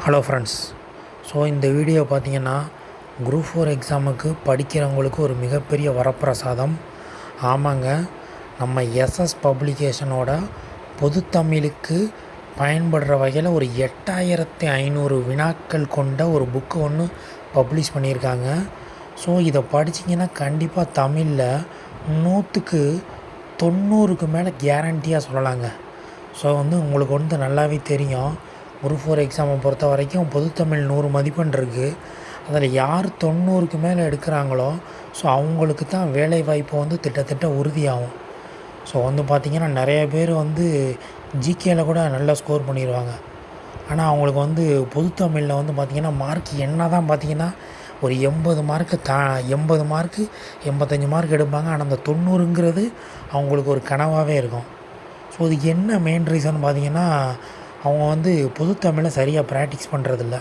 Hello friends. So இந்த video பார்த்தீங்கன்னா group 4 எக்ஸாமுக்கு படிக்கிறவங்களுக்கு ஒரு மிகப்பெரிய வரப்பிரசாதம். ஆமாங்க, நம்ம எஸ்எஸ் பப்ளிகேஷனோட பொதுத்தமிழுக்கு பயன்படுற வகையில் ஒரு 8500 வினாக்கள் கொண்ட ஒரு புக்கு ஒன்று பப்ளிஷ் பண்ணியிருக்காங்க. ஸோ இதை படிச்சிங்கன்னா கண்டிப்பாக தமிழில் 100க்கு 90க்கு மேலே கேரண்டியாக சொல்லலாங்க. ஸோ உங்களுக்கு நல்லாவே தெரியும், குரூப் 4 எக்ஸாமை பொறுத்த வரைக்கும் பொதுத்தமிழ் 100 மதிப்பெண் இருக்குது. அதில் யார் 90க்கு மேலே எடுக்கிறாங்களோ ஸோ அவங்களுக்கு தான் வேலைவாய்ப்பு திட்டத்தட்ட உறுதியாகும். ஸோ பார்த்திங்கன்னா நிறைய பேர் ஜிகேயில் கூட நல்லா ஸ்கோர் பண்ணிடுவாங்க. ஆனால் அவங்களுக்கு பொதுத்தமிழில் பார்த்திங்கன்னா மார்க் என்ன தான் பார்த்திங்கன்னா ஒரு 80 மார்க்கு 80 மார்க்கு 85 மார்க் எடுப்பாங்க. ஆனால் அந்த 90ங்கிறது அவங்களுக்கு ஒரு கனவாகவே இருக்கும். ஸோ இதுக்கு என்ன மெயின் ரீசன் பார்த்திங்கன்னா, அவங்க பொதுத்தமிழை சரியாக ப்ராக்டிஸ் பண்ணுறதில்ல.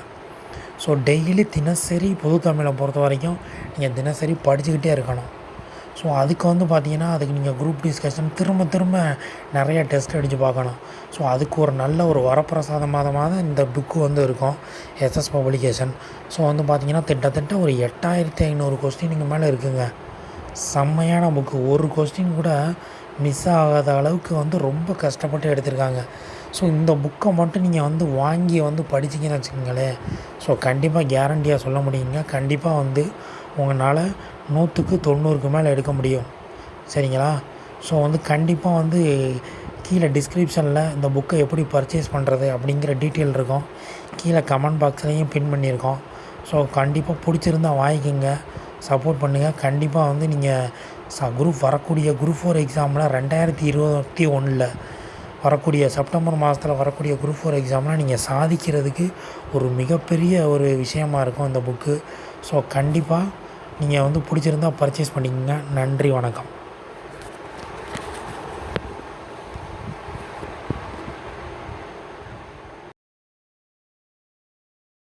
ஸோ டெய்லி தினசரி பொதுத்தமிழை பொறுத்த வரைக்கும் நீங்கள் தினசரி படிச்சுக்கிட்டே இருக்கணும். ஸோ அதுக்கு பார்த்திங்கன்னா அதுக்கு நீங்கள் குரூப் டிஸ்கஷன் திரும்ப நிறைய டெஸ்ட் அடித்து பார்க்கணும். ஸோ அதுக்கு ஒரு நல்ல ஒரு வரப்பிரசாதமாக இந்த புக்கு இருக்கும், எஸ்எஸ் பப்ளிகேஷன். ஸோ பார்த்திங்கன்னா கிட்டத்தட்ட ஒரு 8500 கொஸ்டினுக்கு மேலே இருக்குங்க. செம்மையான புக்கு. ஒரு கொஸ்டின் கூட மிஸ் ஆகாத அளவுக்கு ரொம்ப கஷ்டப்பட்டு எடுத்திருக்காங்க. ஸோ இந்த புக்கை மட்டும் நீங்கள் வாங்கி படிச்சிங்கன்னு வச்சுக்கோங்களேன், ஸோ கண்டிப்பாக கேரண்டியாக சொல்ல முடியுங்க, கண்டிப்பாக உங்களால் 100க்கு 90க்கு மேலே எடுக்க முடியும். சரிங்களா? ஸோ கண்டிப்பாக கீழே டிஸ்கிரிப்ஷனில் இந்த புக்கை எப்படி பர்ச்சேஸ் பண்ணுறது அப்படிங்கிற டீட்டெயில் இருக்கும். கீழே கமெண்ட் பாக்ஸ்லேயும் பின் பண்ணியிருக்கோம். ஸோ கண்டிப்பாக பிடிச்சிருந்தால் வாங்கிக்கோங்க, சப்போர்ட் பண்ணுங்கள். கண்டிப்பாக நீங்கள் வரக்கூடிய குரூப் 4 எக்ஸாமில் 2021 வரக்கூடிய செப்டம்பர் மாதத்தில் வரக்கூடிய குரூப் 4 எக்ஸாமில் நீங்கள் சாதிக்கிறதுக்கு ஒரு மிகப்பெரிய ஒரு விஷயமாக இருக்கும் இந்த புக்கு. ஸோ கண்டிப்பாக நீங்கள் பிடிச்சிருந்தால் பர்ச்சேஸ் பண்ணிக்கோங்க. நன்றி, வணக்கம்.